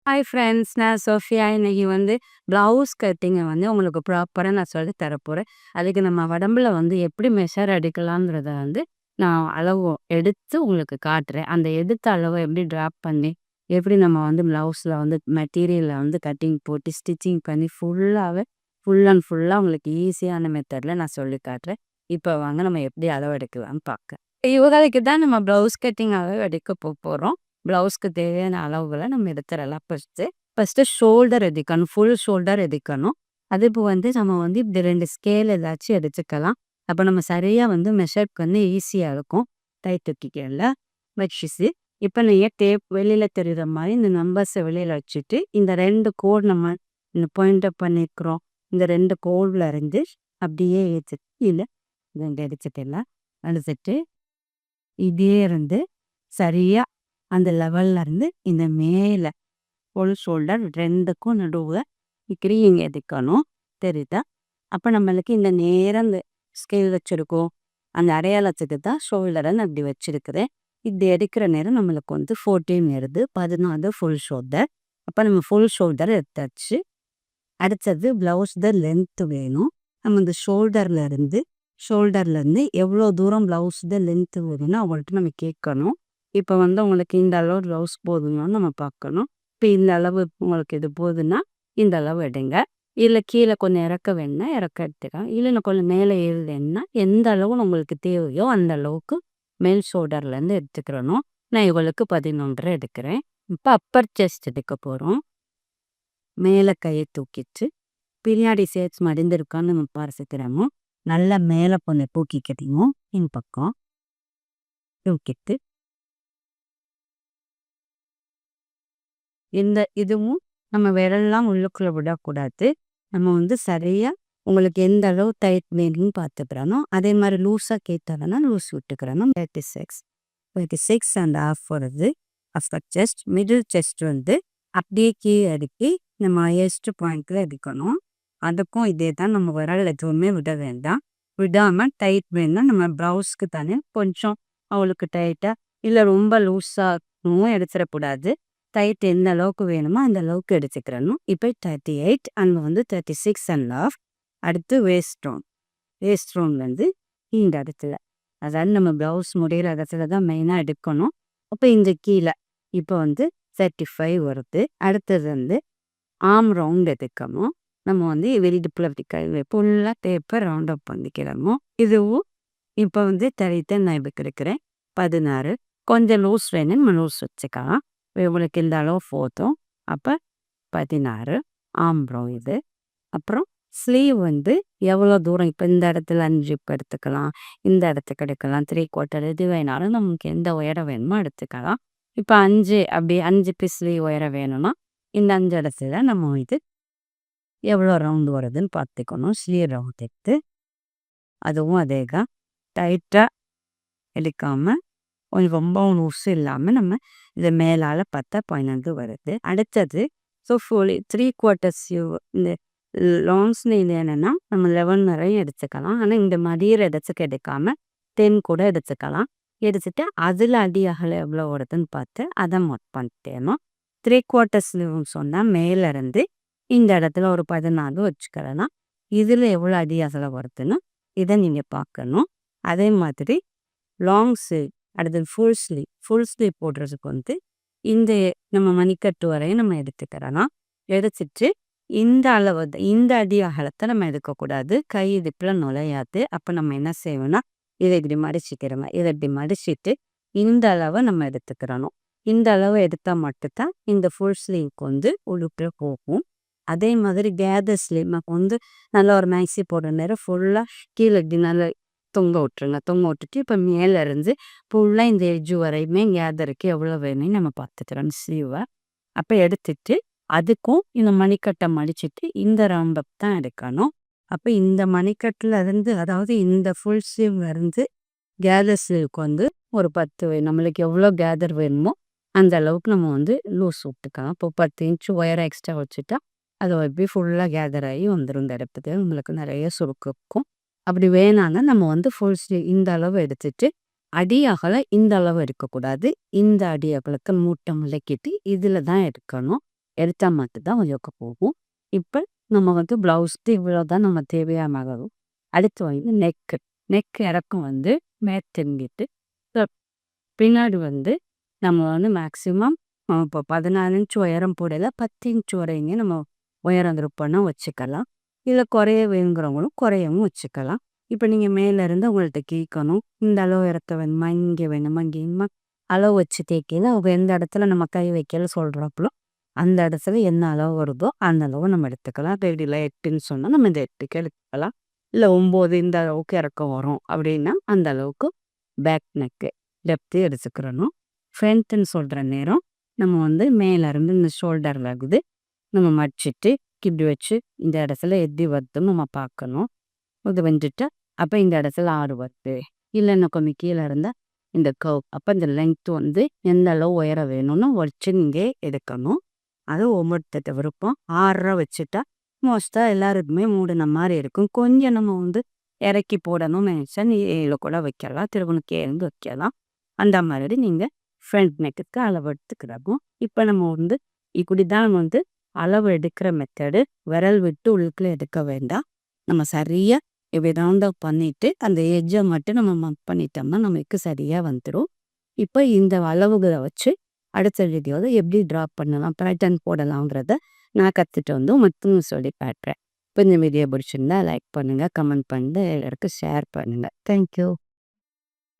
Hi friends, நான் Sofia. இன்னைக்கு blouse கட்டிங்கை உங்களுக்கு ப்ராப்பராக நான் சொல்லி தரப்போகிறேன். அதுக்கு நம்ம உடம்புல எப்படி மெஷர் அடிக்கலாங்கிறத நான் அளவு எடுத்து உங்களுக்கு காட்டுறேன். அந்த எடுத்த அளவை எப்படி ட்ராப் பண்ணி எப்படி நம்ம ப்ளவுஸில் மெட்டீரியலை கட்டிங் போட்டு ஸ்டிச்சிங் பண்ணி ஃபுல் அண்ட் ஃபுல்லாக உங்களுக்கு ஈஸியான மெத்தடில் நான் சொல்லி காட்டுறேன். இப்போ வாங்க நம்ம எப்படி அளவு எடுக்கலாம்னு பார்க்க. இவங்களுக்கு தான் நம்ம ப்ளவுஸ் கட்டிங் அளவு எடுக்க போகிறோம். ப்ளவுஸ்க்கு தேவையான அளவுகளை நம்ம எடுத்துடலாம். ஃபஸ்ட்டு ஷோல்டர் எடுக்கணும். ஃபுல் ஷோல்டர் எடுக்கணும். அது இப்போ நம்ம இப்படி 2 ஸ்கேல் ஏதாச்சும் எடுத்துக்கலாம். அப்போ நம்ம சரியாக மெஷர் பண்ணி ஈஸியாக இருக்கும். டைட் தூக்கிக்கல வச்சுட்டு இப்போ நீங்கள் டேப் வெளியில் தெரிகிற மாதிரி இந்த நம்பர்ஸை வெளியில் வச்சுட்டு இந்த 2 கோடு நம்ம இந்த பாயிண்டப் பண்ணியிருக்கிறோம். இந்த 2 கோடில் இருந்து அப்படியே ஏற்றுட்டு இல்லை 2 எடுத்துக்கலாம். எடுத்துட்டு இதே இருந்து சரியாக அந்த லெவல்ல இருந்து இந்த மேலே ஃபுல் ஷோல்டர் 2க்கும் நடுவில் இப்படி இங்கே எடுக்கணும். தெரியுதா? அப்போ நம்மளுக்கு இந்த நேரம் இந்த ஸ்கேல் வச்சுருக்கோம். அந்த அடையாளத்துக்கு தான் ஷோல்டரை நான் இப்படி வச்சுருக்கிறேன். இப்படி எடுக்கிற நேரம் நம்மளுக்கு 14 வருது. 14 ஃபுல் ஷோல்டர். அப்போ நம்ம ஃபுல் ஷோல்டர் எடுத்தாச்சு. அடுத்தது ப்ளவுஸ் தான் லென்த்து வேணும். நம்ம இந்த ஷோல்டர்லேருந்து எவ்வளோ தூரம் ப்ளவுஸ் தான் லென்த்து வேணும்னு அவங்கள்ட்ட நம்ம கேட்கணும். இப்போ உங்களுக்கு இந்த அளவு ப்ளவுஸ் போதுமான்னு நம்ம பார்க்கணும். இப்போ இந்த அளவு உங்களுக்கு இது போதுன்னா இந்த அளவு எடுங்க. இல்லை கீழே கொஞ்சம் இறக்க வேணுன்னா எடுத்துக்கலாம். இல்லை நான் கொஞ்சம் மேலே ஏறுதுன்னா எந்த அளவு உங்களுக்கு தேவையோ அந்த அளவுக்கு மேல் ஷோல்டர்லேருந்து எடுத்துக்கிறணும். நான் இவளுக்கு 11 எடுக்கிறேன். இப்போ அப்பர் செஸ்ட் எடுக்க போகிறோம். மேலே கையை தூக்கிட்டு பின்னாடி சேர்த்து மடிந்திருக்கான்னு நம்ம பார்த்துக்கிறோமோ நல்லா மேலே கொஞ்சம் தூக்கிக்கிட்டோம். இந்த பக்கம் தூக்கிட்டு இதுவும் நம்ம விரல்லாம் உள்ளுக்குள்ளே விடக்கூடாது. நம்ம சரியாக உங்களுக்கு எந்த அளவு டைட் வேணும்னு பார்த்துக்கிறணும். அதே மாதிரி லூஸாக கேட்டாங்கன்னா லூஸ் விட்டுக்கிறணும். 36.5 வருது. அப்பர் செஸ்ட் மிடில் செஸ்ட் அப்படியே கீழே அடுக்கி நம்ம ஹையஸ்ட் பாயிண்டில் எடுக்கணும். அதுக்கும் இதே தான். நம்ம விரல் எதுவுமே விட வேண்டாம். விடாமல் டைட் வேணும்னா நம்ம ப்ளவுஸ்க்கு தானே கொஞ்சம் அவளுக்கு டைட்டாக இல்லை ரொம்ப லூஸாகவும் எடுத்துடக்கூடாது. டைட் எந்த அளவுக்கு வேணுமோ அந்த அளவுக்கு எடுத்துக்கிறணும். இப்போ 38 அங்கே 36.5. அடுத்து வேஸ்ட் ரவுண்ட் இந்த இடத்துல அதாவது நம்ம ப்ளவுஸ் முடிகிற இடத்துல தான் மெயினாக எடுக்கணும். அப்போ இந்த கீழே இப்போ 35 வருது. அடுத்தது ஆம் ரவுண்ட் எடுக்கணும். நம்ம வெளியிடுப்பில் அப்படி கை ஃபுல்லாக டேப்பை ரவுண்ட் அப் பண்ணிக்கிறோமோ. இதுவும் இப்போ தரித்த நான் இப்போ எடுக்கிறேன். 16 கொஞ்சம் லூஸ் வேணும் நம்ம லூஸ் வச்சுக்கலாம். உங்களுக்கு இந்த அளவு போதும். அப்போ 16 ஆம்ப்ரோ இது. அப்புறம் ஸ்லீவ் எவ்வளோ தூரம் இப்போ இந்த இடத்துல 5 இப்போ எடுத்துக்கலாம். இந்த இடத்துக்கு எடுக்கலாம். 3/4 எது வேணாலும் நமக்கு எந்த உயரம் வேணுமோ எடுத்துக்கலாம். இப்போ 5 அப்படி 5 பீஸ் ஸ்லீவ் உயரம் வேணும்னா இந்த 5 இடத்துல நம்ம எவ்வளோ ரவுண்டு வருதுன்னு பார்த்துக்கணும். ஸ்லீவ் ரவுண்ட் எடுத்து அதுவும் அதே தான் டைட்டாக எடுக்காமல் கொஞ்சம் ரொம்பவும் லூஸு இல்லாமல் நம்ம இதை மேலால் பார்த்தா 12 வருது. அடுத்தது ஃபுல்லி 3/4 இந்த லாங் ஸ்லீவ் என்னென்னா நம்ம 11 வரையும் எடுத்துக்கலாம். ஆனால் இந்த மடியிற இடத்துக்கு எடுக்காமல் 10 கூட எடுத்துக்கலாம். எடுத்துட்டு அதில் அடி அகல எவ்வளோ வருதுன்னு பார்த்து அதை மொட் பண்ணிட்டேனோம். 3/4 ஸ்லீவ்னு சொன்னால் மேலேருந்து இந்த இடத்துல ஒரு 14 வச்சுக்கலாம். இதில் எவ்வளோ அடி அகல வருதுன்னு இதை நீங்கள் பார்க்கணும். அதே மாதிரி லாங் ஸ்லீவ் அடுத்தது ஃபுல் ஸ்லீவ் போடுறதுக்கு இந்த நம்ம மணிக்கட்டு வரையும் நம்ம எடுத்துக்கிறலாம். எடுத்துட்டு இந்த அளவு இந்த அடி அகலத்தை நம்ம எடுக்கக்கூடாது. கை இடுப்பில் நுழையாது. அப்போ நம்ம என்ன செய்வோம்னா இதை இப்படி மடிச்சிக்கிறோங்க. இதை இப்படி மடிச்சிட்டு இந்த அளவை நம்ம எடுத்துக்கிறணும். இந்த அளவு எடுத்தால் மட்டும்தான் இந்த ஃபுல் ஸ்லீவ்க்கு உள்ளுக்குள்ள போகும். அதே மாதிரி கேதர் ஸ்லீவ் நம்ம நல்லா ஒரு மேக்ஸி போடுற நேரம் ஃபுல்லாக கீழே இப்படி நல்லா தொங்க விட்டுருங்க. தொங்க விட்டுட்டு இப்போ மேலே இருந்து ஃபுல்லாக இந்த எட்ஜு வரையுமே கேதருக்கு எவ்வளோ வேணும்னு நம்ம பார்த்துக்கிறோம் ஸ்லீவை. அப்போ எடுத்துட்டு அதுக்கும் இந்த மணிக்கட்டை மடிச்சுட்டு இந்த ரவுண்ட் அப் தான் எடுக்கணும். அப்போ இந்த மணிக்கட்டில் இருந்து அதாவது இந்த ஃபுல் ஸ்லீவ்ல இருந்து கேதர் ஸ்லீவுக்கு ஒரு 10 நம்மளுக்கு எவ்வளோ கேதர் வேணுமோ அந்த அளவுக்கு நம்ம லூஸ் விட்டுக்கலாம். இப்போ 10 இன்ச்சு ஒயரை எக்ஸ்ட்ரா வச்சுட்டா அதை எப்படி ஃபுல்லாக கேதர் ஆகி வந்துடும். இந்த இடத்துக்கு நம்மளுக்கு நிறைய சுருக்கு இருக்கும். அப்படி வேணான்னா நம்ம ஃபுல் ஸ்லீவ் இந்த அளவு எடுத்துட்டு அடி அகலம் இந்த அளவு எடுக்கக்கூடாது. இந்த அடி அகலத்தை மூட்டை முளைக்கிட்டு இதில் தான் எடுக்கணும். எடுத்தா மட்டும் தான் யோக்க போகும். இப்போ நம்ம வந்து ப்ளவுஸ்க்கு இவ்வளோ தான் நம்ம தேவையான அளவு. அடுத்து வந்து நெக் இறக்கம் வந்து மேற்திருங்கிட்டு பின்னாடி வந்து நம்ம வந்து மேக்ஸிமம் இப்போ 14 இன்ச் உயரம் போடல 10 இன்ச் வரைங்க நம்ம உயரம் விருப்பம்னா வச்சுக்கலாம். இல்லை குறைய வேணுங்கிறவங்களும் குறையவும் வச்சுக்கலாம். இப்போ நீங்கள் மேலேருந்து உங்கள்கிட்ட கேட்கணும், இந்த அளவு இறக்க வேணுமா, இங்கே வேணுமா, இங்கே வேணுமா, அளவு வச்சு தேய்க்கையில் அவங்க எந்த இடத்துல நம்ம கை வைக்கல சொல்கிறப்போ அந்த இடத்துல என்ன அளவு வருதோ அந்த அளவு நம்ம எடுத்துக்கலாம். ரெடியில் 8ன்னு சொன்னால் நம்ம இந்த 8க்கு எடுத்துக்கலாம். இல்லை 9 இந்த அளவுக்கு இறக்கம் வரும் அப்படின்னா அந்த அளவுக்கு பேக் நெக்கு டெப்த்து எடுத்துக்கிறணும். ஃப்ரண்ட்டுன்னு சொல்கிற நேரம் நம்ம வந்து மேலேருந்து இந்த ஷோல்டரில் இருக்குது நம்ம மடிச்சிட்டு இப்படி வச்சு இந்த இடத்துல எப்படி வருதுன்னு நம்ம பார்க்கணும். இது வந்துட்டு அப்போ இந்த இடத்துல 6 வருது, இல்லைன்னா கொஞ்சம் கீழே இருந்தால் இந்த கர்வ். அப்போ இந்த லென்த் வந்து எந்த அளவு உயர வேணும்னு வச்சு நீங்கள் எடுக்கணும். அது ஒவ்வொருத்த விருப்பம். 6 வச்சுட்டா மோஸ்ட்டாக எல்லாருக்குமே மூடின மாதிரி இருக்கும். கொஞ்சம் நம்ம வந்து இறக்கி போடணும்னு நினச்சா நீ 7 கூட வைக்கலாம், திருவனுக்கு 7 வைக்கலாம். அந்த மாதிரி நீங்கள் ஃப்ரண்ட் நெக்குக்கு அளவு எடுத்துக்கிறோம். இப்போ நம்ம வந்து இப்படி தான் நம்ம வந்து அளவு எடுக்கிற மெத்தடு. விரல் விட்டு உள்ளுக்குள்ளே எடுக்க வேண்டாம். நம்ம சரியாக இப்படி ரவுண்டாக பண்ணிவிட்டு அந்த எட்ஜை மட்டும் நம்ம மார்க் பண்ணிட்டோம்னா நமக்கு சரியாக வந்துடும். இப்போ இந்த அளவுகளை வச்சு அடுத்த வீடியோவில் எப்படி ட்ரா பண்ணலாம், பேட்டர்ன் போடலாங்கிறத நான் கற்றுட்டு வந்து மட்டும் சொல்லி காட்டுறேன். இப்போ இந்த வீடியோ பிடிச்சிருந்தா லைக் பண்ணுங்கள், கமெண்ட் பண்ணுங்கள், எல்லாருக்கும் ஷேர் பண்ணுங்கள். தேங்க்யூ.